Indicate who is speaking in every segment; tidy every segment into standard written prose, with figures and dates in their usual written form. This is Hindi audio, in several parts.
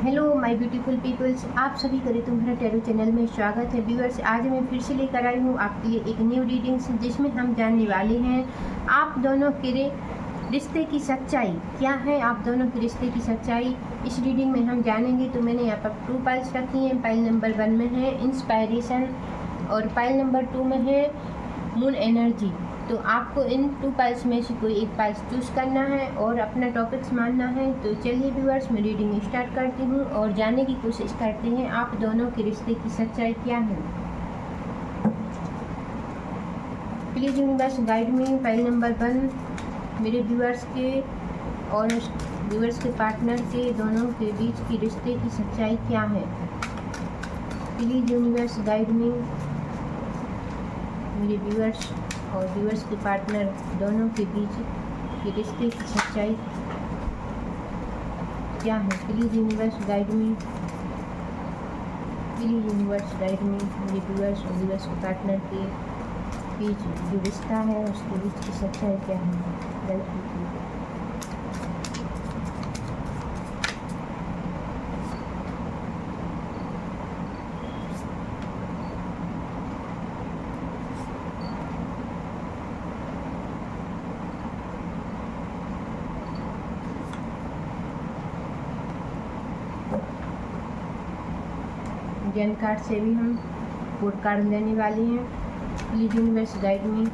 Speaker 1: हेलो माय ब्यूटीफुल पीपल्स, आप सभी को तुम्हारा टैरो चैनल में स्वागत है। व्यूअर्स, आज मैं फिर से लेकर आई हूँ आपके लिए एक न्यू रीडिंग्स, जिसमें हम जानने वाले हैं आप दोनों के रिश्ते की सच्चाई क्या है। आप दोनों के रिश्ते की सच्चाई इस रीडिंग में हम जानेंगे। तो मैंने यहाँ पर 2 पाइल्स रखी हैं। पाइल नंबर 1 में है इंस्पायरेशन और पाइल नंबर 2 में है मून एनर्जी। तो आपको इन 2 पाइल्स में से कोई एक पाइल्स चूज़ करना है और अपना टॉपिक्स मानना है। तो चलिए व्यूअर्स, मैं रीडिंग स्टार्ट करती हूँ और जानने की कोशिश करते हैं आप दोनों के रिश्ते की सच्चाई क्या है। Please universe guide me. Pile number 1 मेरे व्यूअर्स के और व्यूअर्स के पार्टनर के दोनों के बीच की रिश्ते की सच्चाई क्या है। Please universe guide me. मेरे व्यूअर्स और व्यूअर्स के पार्टनर दोनों के बीच के रिश्ते की सच्चाई क्या है। Please universe guide me. Please universe guide me. मेरे व्यूअर्स और व्यूअर्स के पार्टनर के बीच जो रिश्ता है उसके बीच की सच्चाई क्या है। गाइड कीजिए। जेन कार्ड से भी हम कोड कार्ड लेने वाले हैं। Please universe guide me.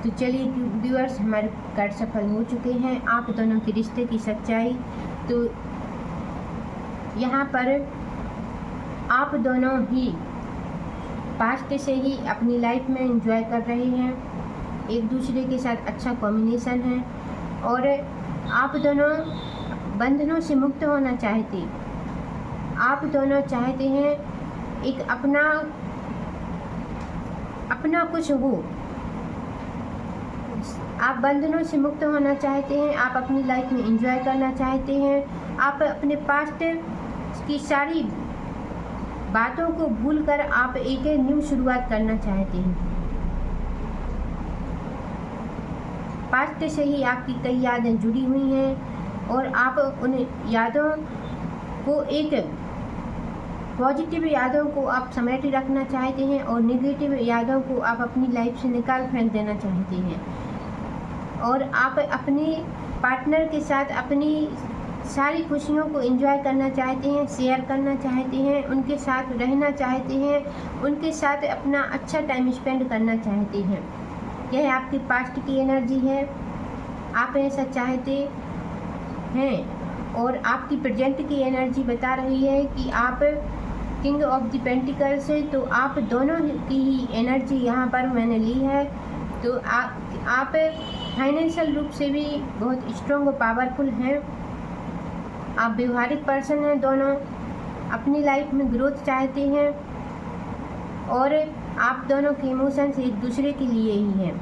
Speaker 1: तो चलिए व्यूअर्स, हमारे कार्ड सफल हो चुके हैं। आप दोनों के रिश्ते की सच्चाई। तो यहाँ पर आप दोनों ही पास्ट से ही अपनी लाइफ में एंजॉय कर रहे हैं। एक दूसरे के साथ अच्छा कॉम्बिनेशन है और आप दोनों बंधनों से मुक्त होना चाहते। आप दोनों चाहते हैं एक अपना कुछ हो। आप बंधनों से मुक्त होना चाहते हैं। आप अपनी लाइफ में एंजॉय करना चाहते हैं। आप अपने पास्ट की सारी बातों को भूलकर आप एक न्यू शुरुआत करना चाहते हैं। पास्ट से ही आपकी कई यादें जुड़ी हुई हैं और आप उन यादों को एक पॉजिटिव यादों को आप समेटे रखना चाहते हैं और नेगेटिव यादों को आप अपनी लाइफ से निकाल फेंक देना चाहते हैं। और आप अपने पार्टनर के साथ अपनी सारी खुशियों को एंजॉय करना चाहते हैं, शेयर करना चाहते हैं, उनके साथ रहना चाहते हैं, उनके साथ अपना अच्छा टाइम स्पेंड करना चाहते हैं। यह आपकी पास्ट की एनर्जी है। आप ऐसा चाहते हैं और आपकी प्रेजेंट की एनर्जी बता रही है कि आप किंग ऑफ द पेंटिकल्स है। तो आप दोनों की ही एनर्जी यहाँ पर मैंने ली है। तो आप फाइनेंशियल रूप से भी बहुत स्ट्रॉन्ग और पावरफुल हैं। आप व्यवहारिक पर्सन हैं। दोनों अपनी लाइफ में ग्रोथ चाहते हैं और आप दोनों के इमोशंस एक दूसरे के लिए ही हैं।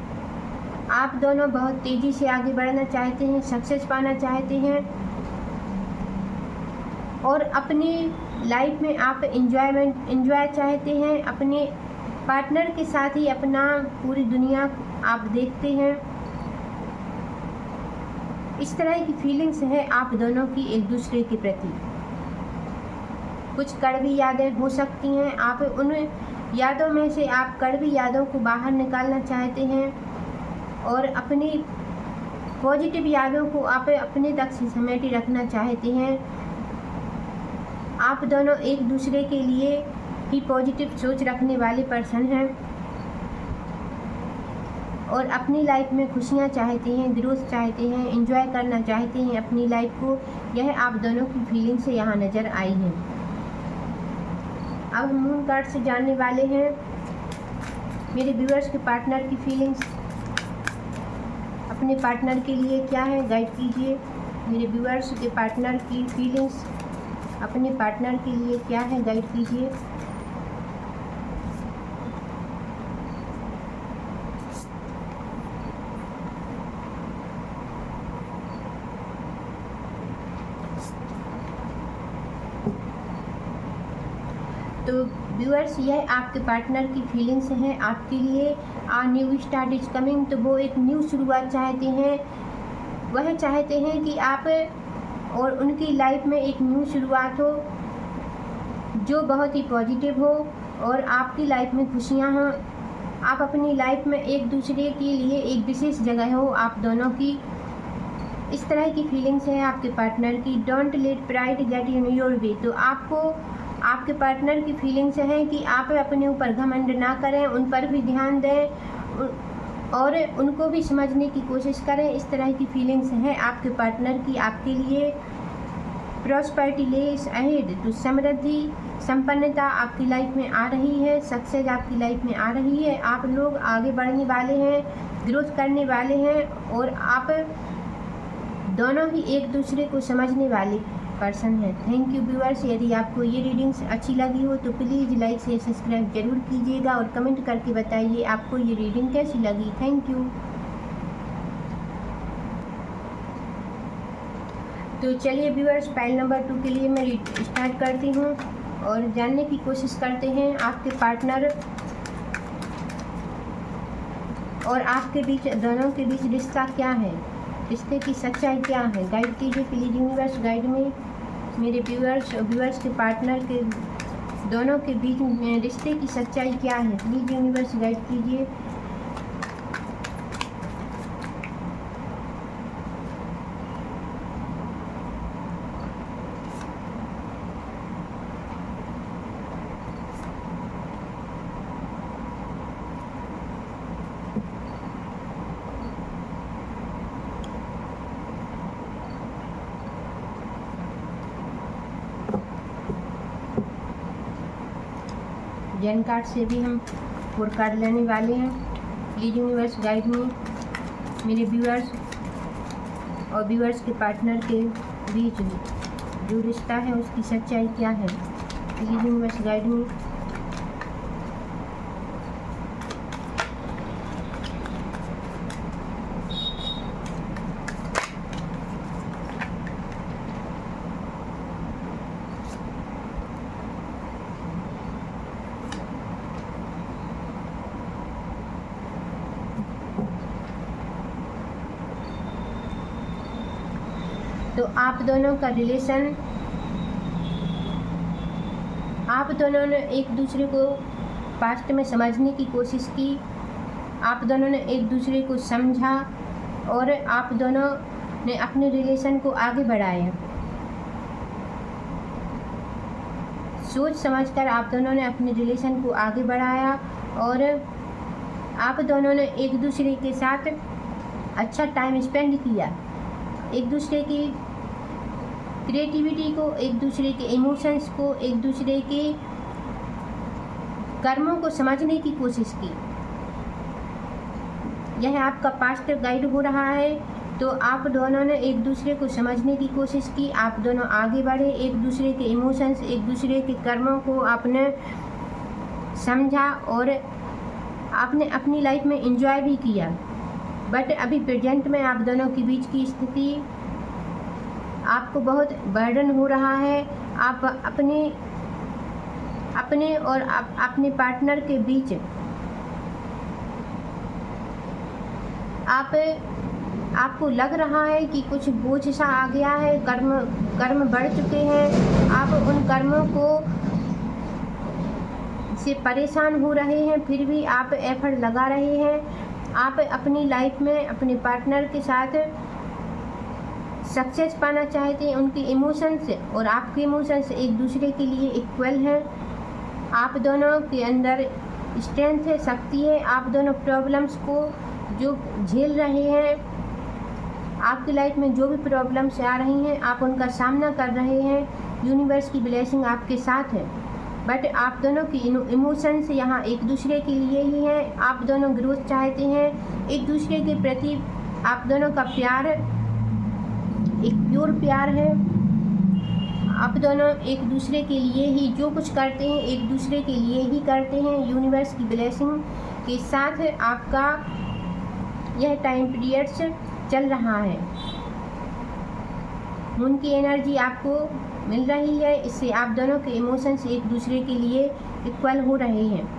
Speaker 1: आप दोनों बहुत तेज़ी से आगे बढ़ना चाहते हैं, सक्सेस पाना चाहते हैं और अपनी लाइफ में आप एंजॉय चाहते हैं। अपने पार्टनर के साथ ही अपना पूरी दुनिया आप देखते हैं। इस तरह की फीलिंग्स है आप दोनों की एक दूसरे के प्रति। कुछ कड़वी यादें हो सकती हैं। आप उन यादों में से आप कड़वी यादों को बाहर निकालना चाहते हैं और अपनी पॉजिटिव यादों को आप अपने तक से समेटे रखना चाहते हैं। आप दोनों एक दूसरे के लिए ही पॉजिटिव सोच रखने वाले पर्सन हैं और अपनी लाइफ में खुशियाँ चाहते हैं, ग्रोथ चाहते हैं, एंजॉय करना चाहते हैं अपनी लाइफ को। यह आप दोनों की फीलिंग से यहाँ नज़र आई है। अब हम मून कार्ड से जानने वाले हैं मेरे व्यूअर्स के पार्टनर की फीलिंग्स अपने पार्टनर के लिए क्या है। गाइड कीजिए मेरे व्यूअर्स के पार्टनर की फीलिंग्स अपने पार्टनर के लिए क्या है, गाइड कीजिए। तो व्यूअर्स, यह आपके पार्टनर की फीलिंग्स हैं आपके लिए। आ न्यू स्टार्ट इज कमिंग, तो वो एक न्यू शुरुआत चाहते हैं। वह चाहते हैं कि आप और उनकी लाइफ में एक न्यू शुरुआत हो जो बहुत ही पॉजिटिव हो और आपकी लाइफ में खुशियां हों। आप अपनी लाइफ में एक दूसरे के लिए एक विशेष जगह हो आप दोनों की। इस तरह की फीलिंग्स है आपके पार्टनर की। Don't let pride get in your way, तो आपको आपके पार्टनर की फीलिंग्स हैं कि आप अपने ऊपर घमंड ना करें, उन पर भी ध्यान दें और उनको भी समझने की कोशिश करें। इस तरह की फीलिंग्स हैं आपके पार्टनर की आपके लिए। प्रॉस्पेरिटी लेस अहेड, तो समृद्धि संपन्नता आपकी लाइफ में आ रही है, सक्सेस आपकी लाइफ में आ रही है। आप लोग आगे बढ़ने वाले हैं, ग्रोथ करने वाले हैं और आप दोनों ही एक दूसरे को समझने वाले पर्सन है। Thank you viewers. यदि आपको ये रीडिंग्स अच्छी लगी हो तो प्लीज़ लाइक शेयर सब्सक्राइब जरूर कीजिएगा और कमेंट करके बताइए आपको ये रीडिंग कैसी लगी। Thank you. तो चलिए व्यूअर्स, पाइल नंबर 2 के लिए मैं स्टार्ट करती हूँ और जानने की कोशिश करते हैं आपके पार्टनर और आपके बीच, दोनों के बीच रिश्ता क्या है, रिश्ते की सच्चाई क्या है। गाइड कीजिए प्लीज यूनिवर्स, गाइड में मेरे व्यूअर्स के पार्टनर के दोनों के बीच में रिश्ते की सच्चाई क्या है। प्लीज यूनिवर्स गाइड कीजिए। जेन कार्ड से भी हम 4 कार्ड लेने वाले हैं। प्लीज यूनिवर्स गाइड में मेरे व्यूअर्स और व्यूअर्स के पार्टनर के बीच जो रिश्ता है उसकी सच्चाई क्या है। प्लीज यूनिवर्स गाइड में। तो आप दोनों का रिलेशन, आप दोनों ने एक दूसरे को पास्ट में समझने की कोशिश की, आप दोनों ने एक दूसरे को समझा और आप दोनों ने अपने रिलेशन को आगे बढ़ाया। सोच समझकर आप दोनों ने अपने रिलेशन को आगे बढ़ाया और आप दोनों ने एक दूसरे के साथ अच्छा टाइम स्पेंड किया। एक दूसरे की क्रिएटिविटी को, एक दूसरे के इमोशंस को, एक दूसरे के कर्मों को समझने की कोशिश की। यह आपका पास्ट गाइड हो रहा है। तो आप दोनों ने एक दूसरे को समझने की कोशिश की, आप दोनों आगे बढ़े, एक दूसरे के इमोशंस, एक दूसरे के कर्मों को आपने समझा और आपने अपनी लाइफ में एंजॉय भी किया। बट अभी प्रेजेंट में आप दोनों के बीच की स्थिति, आपको बहुत बर्डन हो रहा है। आप अपने और अपने पार्टनर के बीच आपको लग रहा है कि कुछ बोझ सा आ गया है, कर्म बढ़ चुके हैं। आप उन कर्मों को से परेशान हो रहे हैं, फिर भी आप एफर्ट लगा रहे हैं। आप अपनी लाइफ में अपने पार्टनर के साथ सक्सेस पाना चाहते हैं। उनके इमोशंस और आपके इमोशंस एक दूसरे के लिए इक्वल हैं। आप दोनों के अंदर स्ट्रेंथ है, शक्ति है। आप दोनों प्रॉब्लम्स को जो झेल रहे हैं, आपकी लाइफ में जो भी प्रॉब्लम्स आ रही हैं, आप उनका सामना कर रहे हैं। यूनिवर्स की ब्लेसिंग आपके साथ है। बट आप दोनों की इमोशंस यहाँ एक दूसरे के लिए ही हैं। आप दोनों ग्रोथ चाहते हैं। एक दूसरे के प्रति आप दोनों का प्यार एक प्योर प्योर प्यार है। आप दोनों एक दूसरे के लिए ही जो कुछ करते हैं एक दूसरे के लिए ही करते हैं। यूनिवर्स की ब्लेसिंग के साथ आपका यह टाइम पीरियड्स चल रहा है। मून की एनर्जी आपको मिल रही है, इससे आप दोनों के इमोशंस एक दूसरे के लिए इक्वल हो रहे हैं।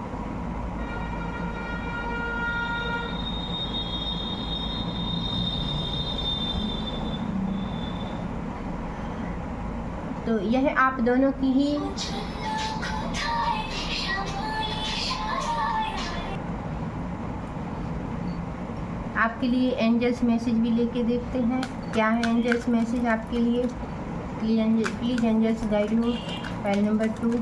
Speaker 1: तो यह आप दोनों की ही आपके लिए एंजल्स मैसेज भी लेके देखते हैं क्या है एंजल्स मैसेज आपके लिए। Please angels guide me. File number 2।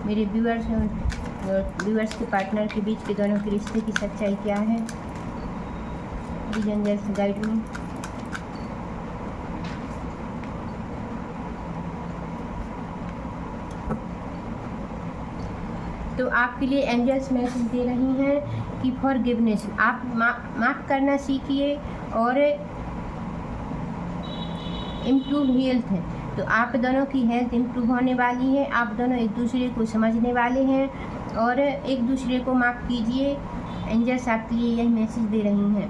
Speaker 1: मेरे व्यूअर्स और व्यूअर्स के पार्टनर के बीच के दोनों के रिश्ते की सच्चाई क्या है। Please angels guide me. तो आपके लिए एंजल्स मैसेज दे रही हैं कि फॉरगिवनेस, आप माफ़ करना सीखिए और इम्प्रूव हेल्थ है। तो आप दोनों की हेल्थ इम्प्रूव होने वाली है। आप दोनों एक दूसरे को समझने वाले हैं और एक दूसरे को माफ़ कीजिए। एंजल्स आपके लिए यह मैसेज दे रही हैं।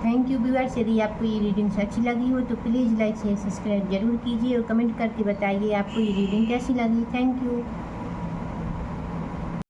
Speaker 1: Thank you viewers. यदि आपको ये रीडिंग्स अच्छी लगी हो तो प्लीज़ लाइक शेयर सब्सक्राइब जरूर कीजिए और कमेंट करके बताइए आपको ये रीडिंग कैसी लगी। Thank you.